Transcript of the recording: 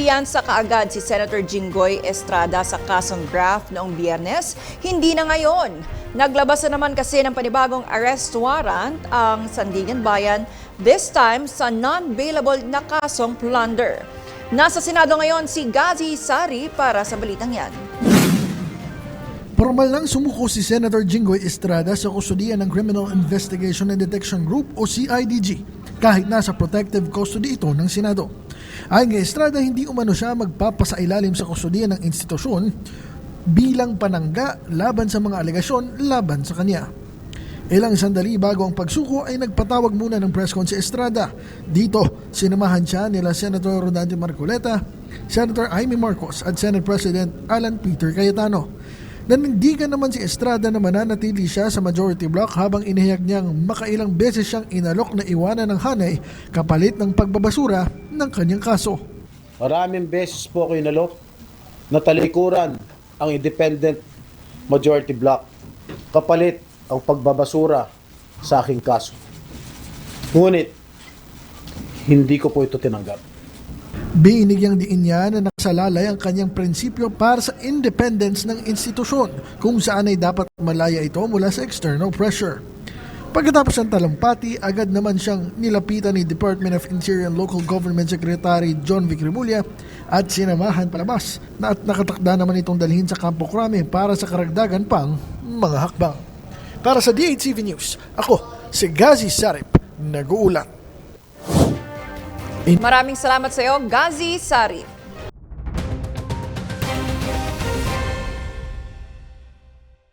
Kumpiyansa kaagad si Senator Jinggoy Estrada sa kasong graft noong Biyernes, hindi na ngayon. Naglabas na naman kasi ng panibagong arrest warrant ang Sandigan Bayan, this time sa non-bailable na kasong plunder. Nasa Senado ngayon si Gazi Sari para sa balitang yan. Formal nang sumuko si Senator Jinggoy Estrada sa kustudiya ng Criminal Investigation and Detection Group o CIDG kahit nasa protective custody ito ng Senado. Ayon kay Estrada, hindi umano siya magpapasailalim sa kustudiya ng institusyon bilang panangga laban sa mga alegasyon laban sa kanya. Ilang sandali bago ang pagsuko ay nagpatawag muna ng press con si Estrada. Dito, sinamahan siya nila Senator Rodante Marcoleta, Senator Amy Marcos at Senate President Alan Peter Cayetano. Nanindigan naman si Estrada na mananatili siya sa majority block habang inihayag niyang makailang beses siyang inalok na iwanan ng hanay kapalit ng pagbabasura ng kanyang kaso. Maraming beses po ako inalok na talikuran ang independent majority block kapalit ang pagbabasura sa aking kaso. Ngunit, hindi ko po ito tinanggap. Binigyang diin niya na nakasalalay ang kanyang prinsipyo para sa independence ng institusyon kung saan ay dapat malaya ito mula sa external pressure. Pagkatapos ng talampati, agad naman siyang nilapitan ni Department of Interior and Local Government Secretary John Vic Remulla at sinamahan palabas na at nakatakda naman itong dalhin sa Campo Crame para sa karagdagan pang mga hakbang. Para sa DHTV News, ako si Gazi Sarip, nag-uulat. Maraming salamat sa iyo, Gazi Sari.